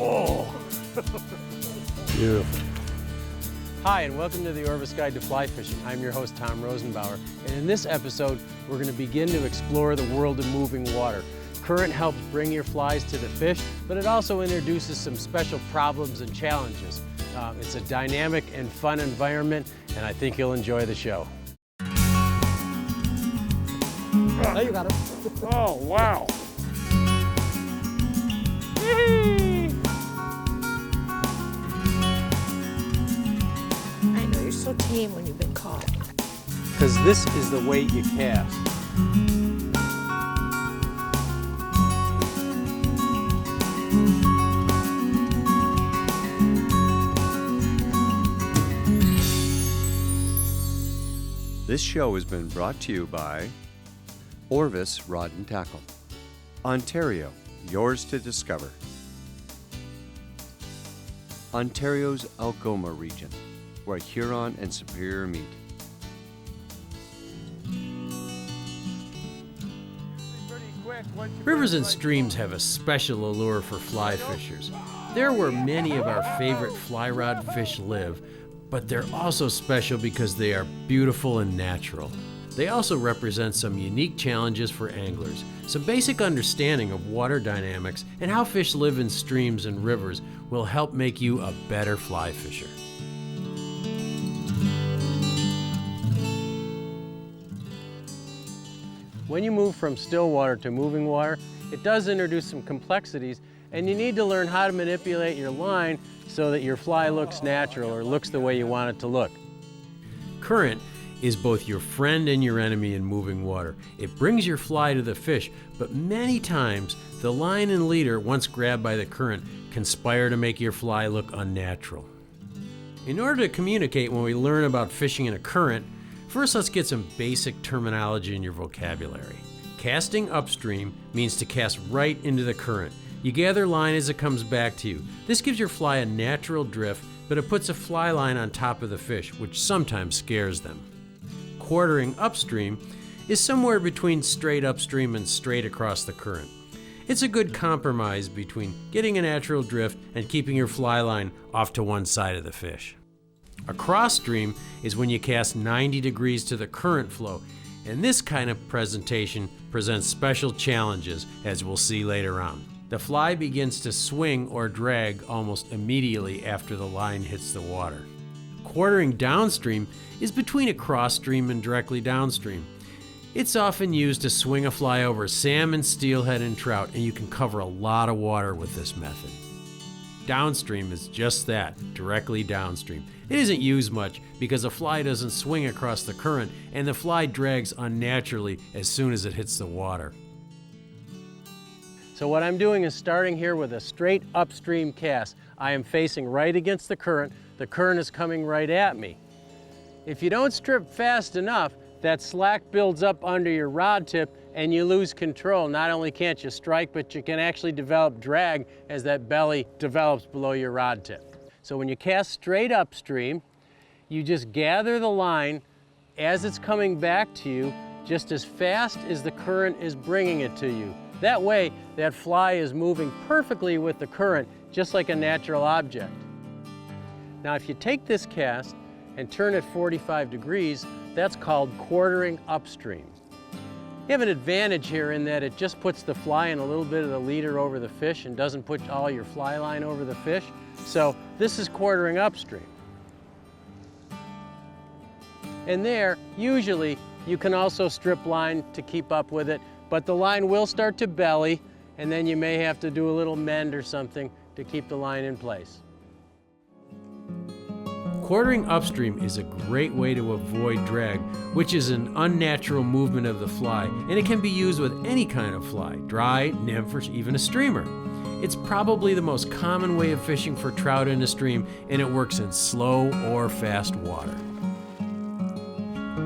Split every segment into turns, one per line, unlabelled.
Oh, beautiful.
Hi, and welcome to the Orvis Guide to Fly Fishing. I'm your host, Tom Rosenbauer, and in this episode, we're going to begin to explore the world of moving water. Current helps bring your flies to the fish, but it also introduces some special problems and challenges. It's a dynamic and fun environment, and I think you'll enjoy the show.
Oh, you got it. Oh, wow.
I know, you're so tame when you've been caught.
Because this is the weight you cast.
This show has been brought to you by Orvis Rod and Tackle. Ontario, yours to discover. Ontario's Algoma region, where Huron and Superior meet.
Rivers and streams have a special allure for fly fishers. They're where many of our favorite fly rod fish live, but they're also special because they are beautiful and natural. They also represent some unique challenges for anglers. Some basic understanding of water dynamics and how fish live in streams and rivers will help make you a better fly fisher. When you move from still water to moving water, it does introduce some complexities, and you need to learn how to manipulate your line so that your fly looks natural or looks the way you want it to look. Current is both your friend and your enemy in moving water. It brings your fly to the fish, but many times the line and leader, once grabbed by the current, conspire to make your fly look unnatural. In order to communicate when we learn about fishing in a current, first let's get some basic terminology in your vocabulary. Casting upstream means to cast right into the current. You gather line as it comes back to you. This gives your fly a natural drift, but it puts a fly line on top of the fish, which sometimes scares them. Quartering upstream is somewhere between straight upstream and straight across the current. It's a good compromise between getting a natural drift and keeping your fly line off to one side of the fish. A cross stream is when you cast 90 degrees to the current flow, and this kind of presentation presents special challenges, as we'll see later on. The fly begins to swing or drag almost immediately after the line hits the water. Quartering downstream is between a cross stream and directly downstream. It's often used to swing a fly over salmon, steelhead, and trout, and you can cover a lot of water with this method. Downstream is just that, directly downstream. It isn't used much because the fly doesn't swing across the current and the fly drags unnaturally as soon as it hits the water. So what I'm doing is starting here with a straight upstream cast. I am facing right against the current. The current is coming right at me. If you don't strip fast enough, that slack builds up under your rod tip and you lose control. Not only can't you strike, but you can actually develop drag as that belly develops below your rod tip. So when you cast straight upstream, you just gather the line as it's coming back to you, just as fast as the current is bringing it to you. That way, that fly is moving perfectly with the current, just like a natural object. Now, if you take this cast and turn it 45 degrees, that's called quartering upstream. You have an advantage here in that it just puts the fly and a little bit of the leader over the fish and doesn't put all your fly line over the fish. So this is quartering upstream. And there, usually, you can also strip line to keep up with it, but the line will start to belly, and then you may have to do a little mend or something to keep the line in place. Quartering upstream is a great way to avoid drag, which is an unnatural movement of the fly, and it can be used with any kind of fly, dry, nymph, or even a streamer. It's probably the most common way of fishing for trout in a stream, and it works in slow or fast water.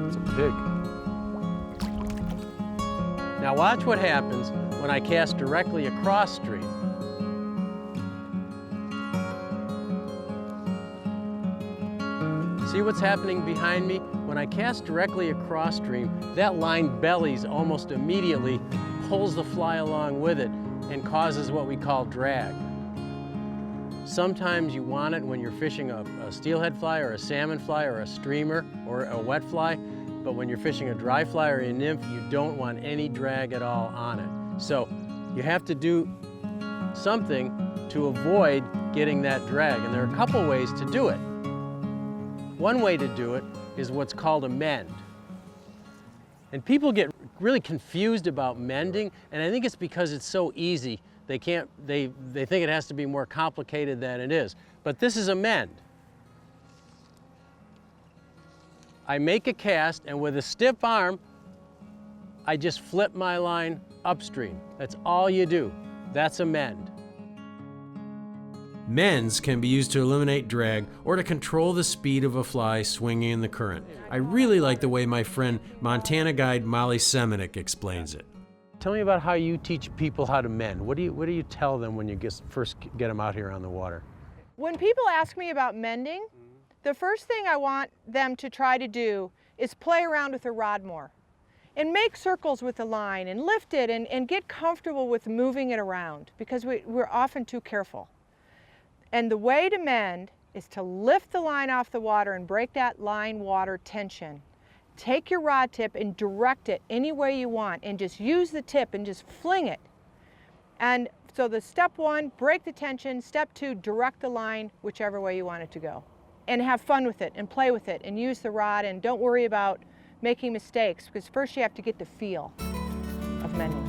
It's a pig. Now watch what happens when I cast directly across stream. See what's happening behind me? When I cast directly across stream, that line bellies almost immediately, pulls the fly along with it, and causes what we call drag. Sometimes you want it when you're fishing a steelhead fly or a salmon fly or a streamer or a wet fly, but when you're fishing a dry fly or a nymph, you don't want any drag at all on it. So you have to do something to avoid getting that drag, and there are a couple ways to do it. One way to do it is what's called a mend. And people get really confused about mending, and I think it's because it's so easy. They think it has to be more complicated than it is. But this is a mend. I make a cast, and with a stiff arm, I just flip my line upstream. That's all you do. That's a mend. Mends can be used to eliminate drag or to control the speed of a fly swinging in the current. I really like the way my friend Montana guide Molly Semenuk explains it. Tell me about how you teach people how to mend. What do you tell them when you first get them out here on the water?
When people ask me about mending, the first thing I want them to try to do is play around with the rod more and make circles with the line and lift it and get comfortable with moving it around, because we're often too careful. And the way to mend is to lift the line off the water and break that line water tension. Take your rod tip and direct it any way you want, and just use the tip and just fling it. And so the step one, break the tension. Step two, direct the line whichever way you want it to go. And have fun with it and play with it and use the rod, and don't worry about making mistakes, because first you have to get the feel of mending.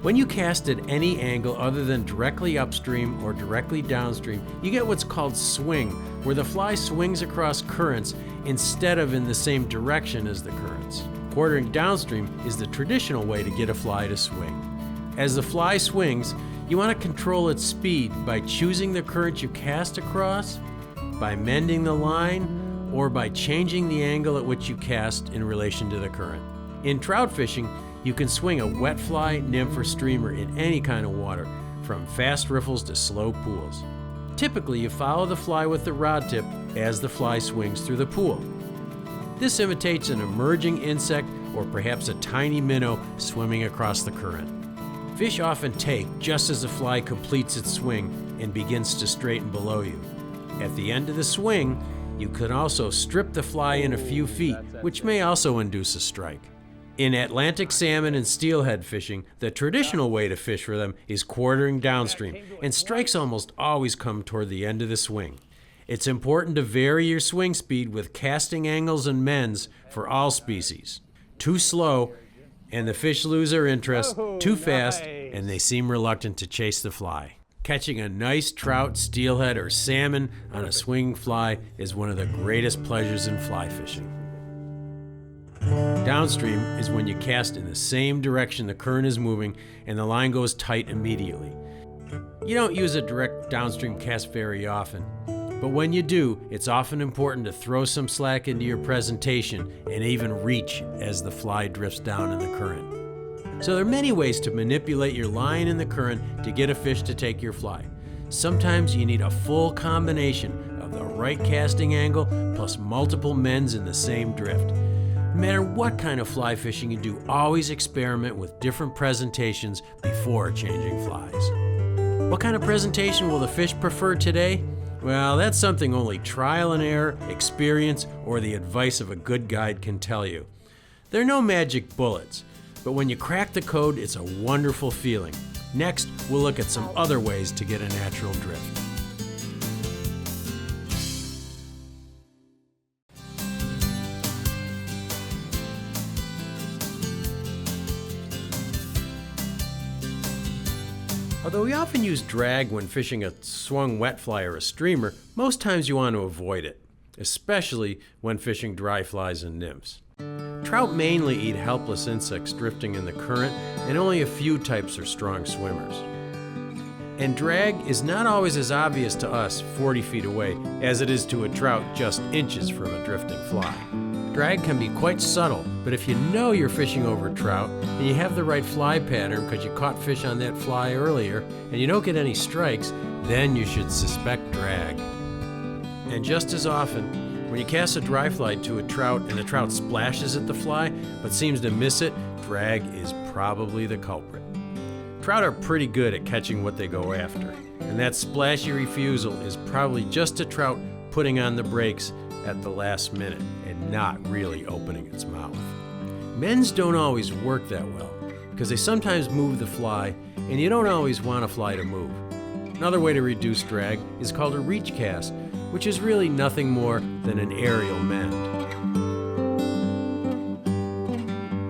When you cast at any angle other than directly upstream or directly downstream, you get what's called swing, where the fly swings across currents instead of in the same direction as the currents. Quartering downstream is the traditional way to get a fly to swing. As the fly swings, you want to control its speed by choosing the current you cast across, by mending the line, or by changing the angle at which you cast in relation to the current. In trout fishing, you can swing a wet fly, nymph, or streamer in any kind of water, from fast riffles to slow pools. Typically, you follow the fly with the rod tip as the fly swings through the pool. This imitates an emerging insect or perhaps a tiny minnow swimming across the current. Fish often take just as the fly completes its swing and begins to straighten below you. At the end of the swing, you can also strip the fly in a few feet, which may also induce a strike. In Atlantic salmon and steelhead fishing, the traditional way to fish for them is quartering downstream, and strikes almost always come toward the end of the swing. It's important to vary your swing speed with casting angles and mends for all species. Too slow, and the fish lose their interest. Too fast, and they seem reluctant to chase the fly. Catching a nice trout, steelhead, or salmon on a swinging fly is one of the greatest pleasures in fly fishing. Downstream is when you cast in the same direction the current is moving and the line goes tight immediately. You don't use a direct downstream cast very often, but when you do, it's often important to throw some slack into your presentation and even reach as the fly drifts down in the current. So there are many ways to manipulate your line in the current to get a fish to take your fly. Sometimes you need a full combination of the right casting angle plus multiple mends in the same drift. No matter what kind of fly fishing you do, always experiment with different presentations before changing flies. What kind of presentation will the fish prefer today? Well, that's something only trial and error, experience, or the advice of a good guide can tell you. There are no magic bullets, but when you crack the code, it's a wonderful feeling. Next, we'll look at some other ways to get a natural drift. Although we often use drag when fishing a swung wet fly or a streamer, most times you want to avoid it, especially when fishing dry flies and nymphs. Trout mainly eat helpless insects drifting in the current, and only a few types are strong swimmers. And drag is not always as obvious to us 40 feet away as it is to a trout just inches from a drifting fly. Drag can be quite subtle, but if you know you're fishing over trout and you have the right fly pattern because you caught fish on that fly earlier and you don't get any strikes, then you should suspect drag. And just as often, when you cast a dry fly to a trout and the trout splashes at the fly but seems to miss it, drag is probably the culprit. Trout are pretty good at catching what they go after, And that splashy refusal is probably just a trout putting on the brakes at the last minute and not really opening its mouth. Mends don't always work that well because they sometimes move the fly, and you don't always want a fly to move. Another way to reduce drag is called a reach cast, which is really nothing more than an aerial mend.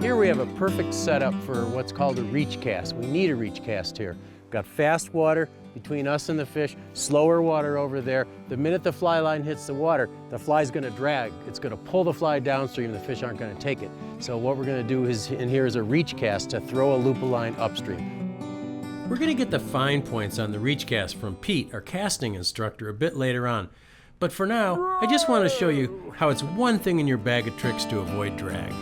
Here we have a perfect setup for what's called a reach cast. We need a reach cast here. We've got fast water between us and the fish, slower water over there. The minute the fly line hits the water, the fly's gonna drag. It's gonna pull the fly downstream, the fish aren't gonna take it. So what we're gonna do is, in here is a reach cast to throw a loop of line upstream. We're gonna get the fine points on the reach cast from Pete, our casting instructor, a bit later on. But for now, I just wanna show you how it's one thing in your bag of tricks to avoid drag.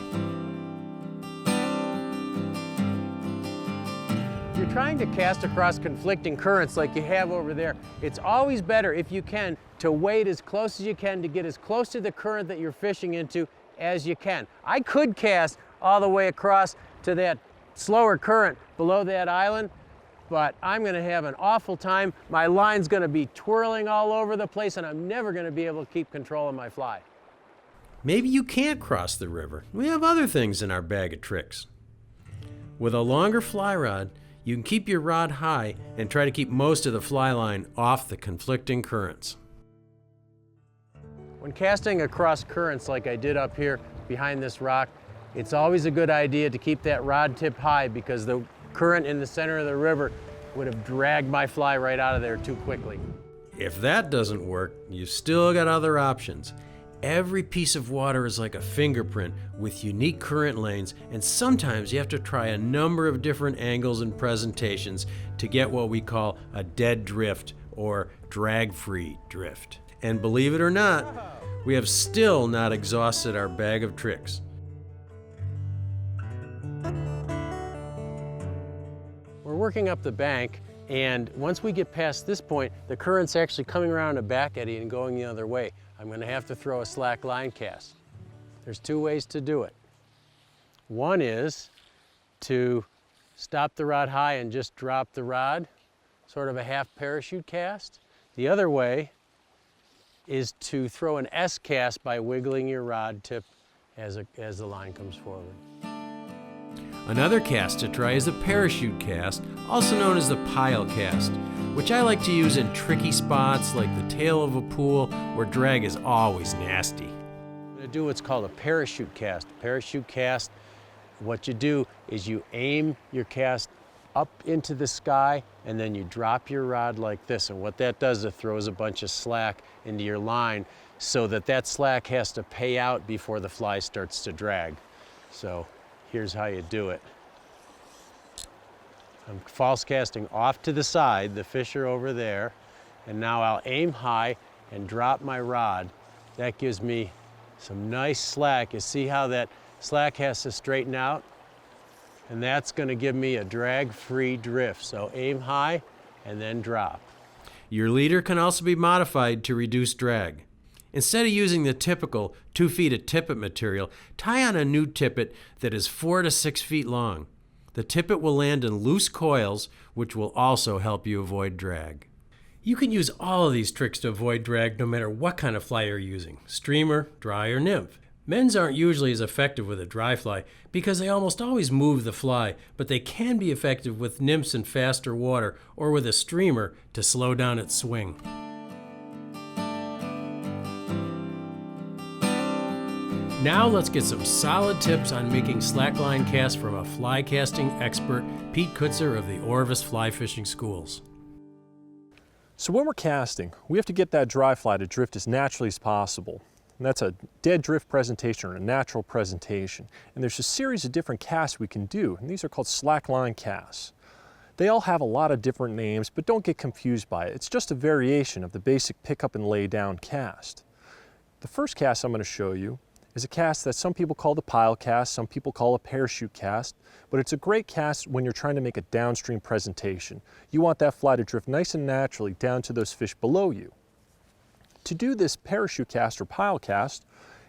If you're trying to cast across conflicting currents like you have over there, it's always better, if you can, to wade as close as you can to get as close to the current that you're fishing into as you can. I could cast all the way across to that slower current below that island, but I'm gonna have an awful time. My line's gonna be twirling all over the place, and I'm never gonna be able to keep control of my fly. Maybe you can't cross the river. We have other things in our bag of tricks. With a longer fly rod, you can keep your rod high and try to keep most of the fly line off the conflicting currents. When casting across currents like I did up here behind this rock, it's always a good idea to keep that rod tip high because the current in the center of the river would have dragged my fly right out of there too quickly. If that doesn't work, you've still got other options. Every piece of water is like a fingerprint with unique current lanes, and sometimes you have to try a number of different angles and presentations to get what we call a dead drift or drag-free drift. And believe it or not, we have still not exhausted our bag of tricks. We're working up the bank, and once we get past this point, the current's actually coming around a back eddy and going the other way. I'm going to have to throw a slack line cast. There's two ways to do it. One is to stop the rod high and just drop the rod, sort of a half parachute cast. The other way is to throw an S cast by wiggling your rod tip as the line comes forward. Another cast to try is a parachute cast, also known as the pile cast, which I like to use in tricky spots like the tail of a pool where drag is always nasty. I'm going to do what's called a parachute cast. Parachute cast, what you do is you aim your cast up into the sky and then you drop your rod like this, and what that does is it throws a bunch of slack into your line so that slack has to pay out before the fly starts to drag. So here's how you do it. I'm false casting off to the side, the fish are over there, and now I'll aim high and drop my rod. That gives me some nice slack. You see how that slack has to straighten out? And that's going to give me a drag-free drift. So aim high and then drop. Your leader can also be modified to reduce drag. Instead of using the typical 2 feet of tippet material, tie on a new tippet that is 4 to 6 feet long. The tippet will land in loose coils, which will also help you avoid drag. You can use all of these tricks to avoid drag no matter what kind of fly you're using, streamer, dry, or nymph. Mends aren't usually as effective with a dry fly because they almost always move the fly, but they can be effective with nymphs in faster water or with a streamer to slow down its swing. Now let's get some solid tips on making slackline casts from a fly casting expert, Pete Kutzer of the Orvis Fly Fishing Schools.
So when we're casting, we have to get that dry fly to drift as naturally as possible. And that's a dead drift presentation or a natural presentation. And there's a series of different casts we can do, and these are called slackline casts. They all have a lot of different names, but don't get confused by it. It's just a variation of the basic pick up and lay down cast. The first cast I'm going to show you is a cast that some people call the pile cast, some people call a parachute cast, but it's a great cast when you're trying to make a downstream presentation. You want that fly to drift nice and naturally down to those fish below you. To do this parachute cast or pile cast,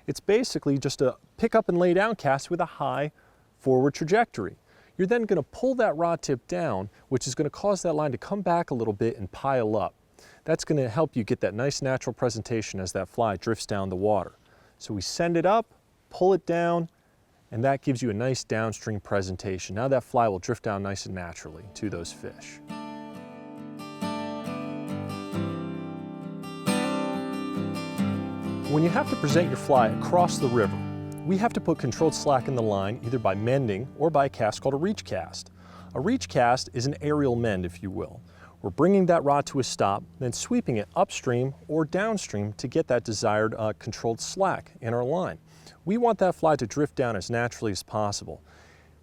it's basically just a pick up and lay down cast with a high forward trajectory. You're then going to pull that rod tip down, which is going to cause that line to come back a little bit and pile up. That's going to help you get that nice natural presentation as that fly drifts down the water. So we send it up, pull it down, and that gives you a nice downstream presentation. Now that fly will drift down nice and naturally to those fish. When you have to present your fly across the river, we have to put controlled slack in the line either by mending or by a cast called a reach cast. A reach cast is an aerial mend, if you will. We're bringing that rod to a stop, then sweeping it upstream or downstream to get that desired controlled slack in our line. We want that fly to drift down as naturally as possible.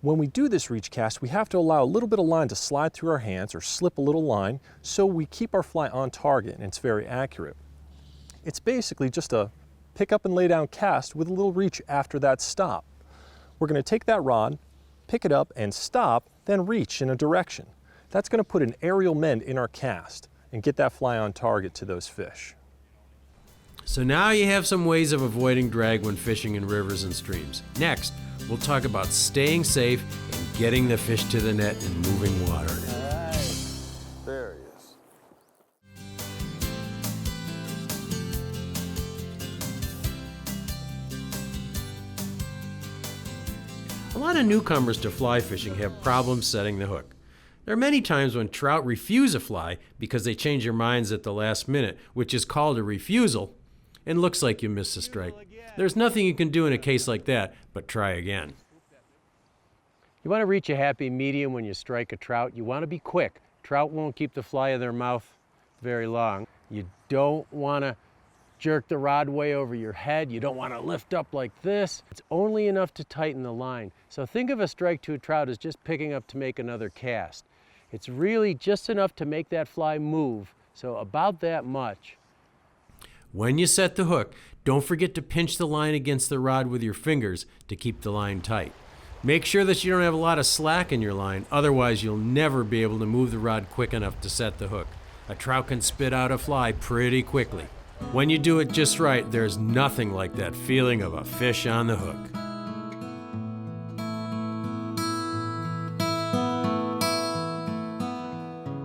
When we do this reach cast, we have to allow a little bit of line to slide through our hands or slip a little line so we keep our fly on target and it's very accurate. It's basically just a pick up and lay down cast with a little reach after that stop. We're going to take that rod, pick it up and stop, then reach in a direction. That's going to put an aerial mend in our cast and get that fly on target to those fish.
So now you have some ways of avoiding drag when fishing in rivers and streams. Next, we'll talk about staying safe and getting the fish to the net in moving water.
There he is.
A lot of newcomers to fly fishing have problems setting the hook. There are many times when trout refuse a fly because they change their minds at the last minute, which is called a refusal, and looks like you missed a strike. There's nothing you can do in a case like that but try again. You want to reach a happy medium when you strike a trout. You want to be quick. Trout won't keep the fly in their mouth very long. You don't want to jerk the rod way over your head. You don't want to lift up like this. It's only enough to tighten the line. So think of a strike to a trout as just picking up to make another cast. It's really just enough to make that fly move, so about that much. When you set the hook, don't forget to pinch the line against the rod with your fingers to keep the line tight. Make sure that you don't have a lot of slack in your line, otherwise you'll never be able to move the rod quick enough to set the hook. A trout can spit out a fly pretty quickly. When you do it just right, there's nothing like that feeling of a fish on the hook.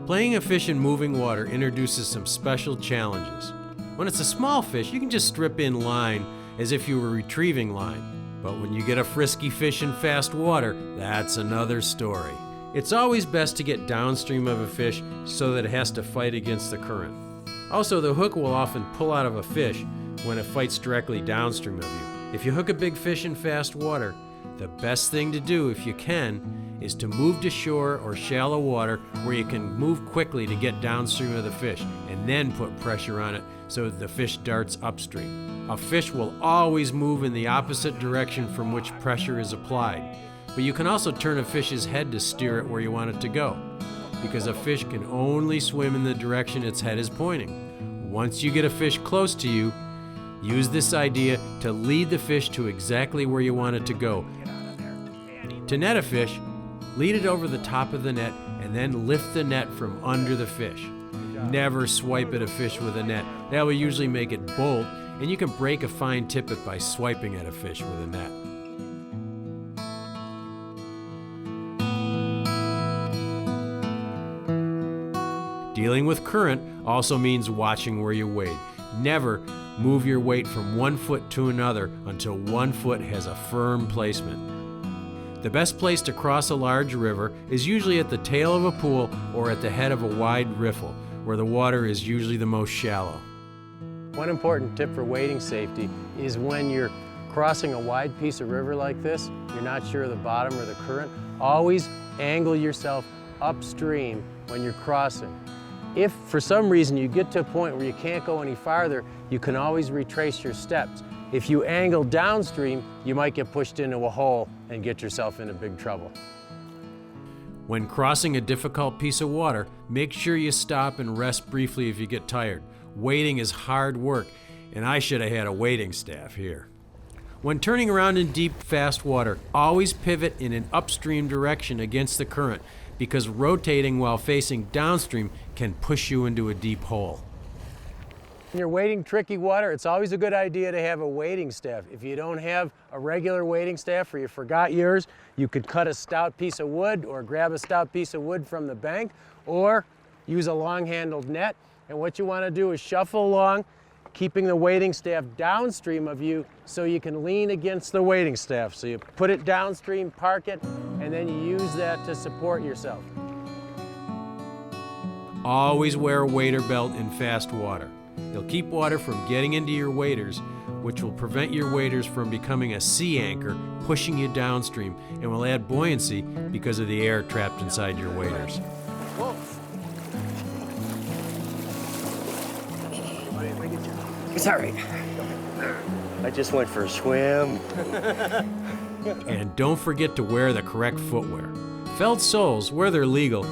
Playing a fish in moving water introduces some special challenges. When it's a small fish, you can just strip in line as if you were retrieving line. But when you get a frisky fish in fast water, that's another story. It's always best to get downstream of a fish so that it has to fight against the current. Also, the hook will often pull out of a fish when it fights directly downstream of you. If you hook a big fish in fast water, the best thing to do, if you can, is to move to shore or shallow water where you can move quickly to get downstream of the fish and then put pressure on it so that the fish darts upstream. A fish will always move in the opposite direction from which pressure is applied, but you can also turn a fish's head to steer it where you want it to go, because a fish can only swim in the direction its head is pointing. Once you get a fish close to you, use this idea to lead the fish to exactly where you want it to go. To net a fish, lead it over the top of the net and then lift the net from under the fish. Never swipe at a fish with a net. That will usually make it bolt, and you can break a fine tippet by swiping at a fish with a net. Dealing with current also means watching where you wade. Never move your weight from one foot to another until one foot has a firm placement. The best place to cross a large river is usually at the tail of a pool or at the head of a wide riffle, where the water is usually the most shallow. One important tip for wading safety is when you're crossing a wide piece of river like this, you're not sure of the bottom or the current, always angle yourself upstream when you're crossing. If for some reason you get to a point where you can't go any farther, you can always retrace your steps. If you angle downstream, you might get pushed into a hole and get yourself into big trouble. When crossing a difficult piece of water, make sure you stop and rest briefly if you get tired. Wading is hard work, and I should have had a wading staff here. When turning around in deep, fast water, always pivot in an upstream direction against the current, because rotating while facing downstream can push you into a deep hole. When you're wading tricky water, it's always a good idea to have a wading staff. If you don't have a regular wading staff or you forgot yours, you could cut a stout piece of wood or grab a stout piece of wood from the bank or use a long-handled net. And what you want to do is shuffle along, keeping the wading staff downstream of you so you can lean against the wading staff. So you put it downstream, park it, and then you use that to support yourself.
Always wear a wader belt in fast water. It'll keep water from getting into your waders, which will prevent your waders from becoming a sea anchor, pushing you downstream, and will add buoyancy because of the air trapped inside your waders.
It's all right. I just went for a swim.
And don't forget to wear the correct footwear. Felt soles, where they're legal,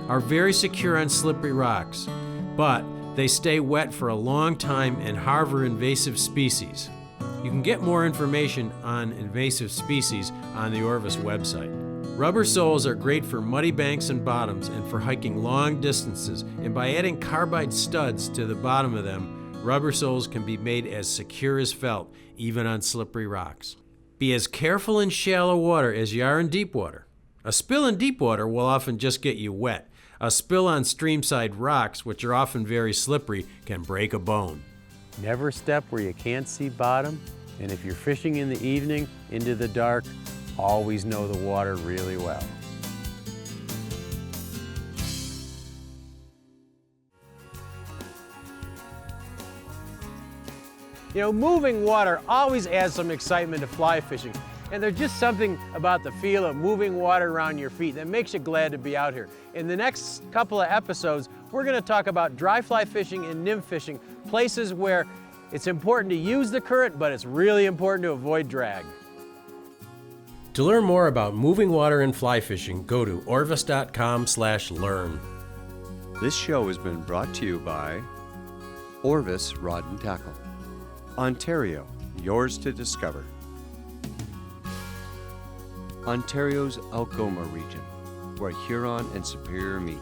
are very secure on slippery rocks, but they stay wet for a long time and harbor invasive species. You can get more information on invasive species on the Orvis website. Rubber soles are great for muddy banks and bottoms and for hiking long distances, and by adding carbide studs to the bottom of them, rubber soles can be made as secure as felt, even on slippery rocks. Be as careful in shallow water as you are in deep water. A spill in deep water will often just get you wet. A spill on streamside rocks, which are often very slippery, can break a bone.
Never step where you can't see bottom, and if you're fishing in the evening into the dark, always know the water really well. You know, moving water always adds some excitement to fly fishing. And there's just something about the feel of moving water around your feet that makes you glad to be out here. In the next couple of episodes, we're going to talk about dry fly fishing and nymph fishing, places where it's important to use the current, but it's really important to avoid drag.
To learn more about moving water and fly fishing, go to orvis.com/learn.
This show has been brought to you by Orvis Rod and Tackle. Ontario, yours to discover. Ontario's Algoma region, where Huron and Superior meet.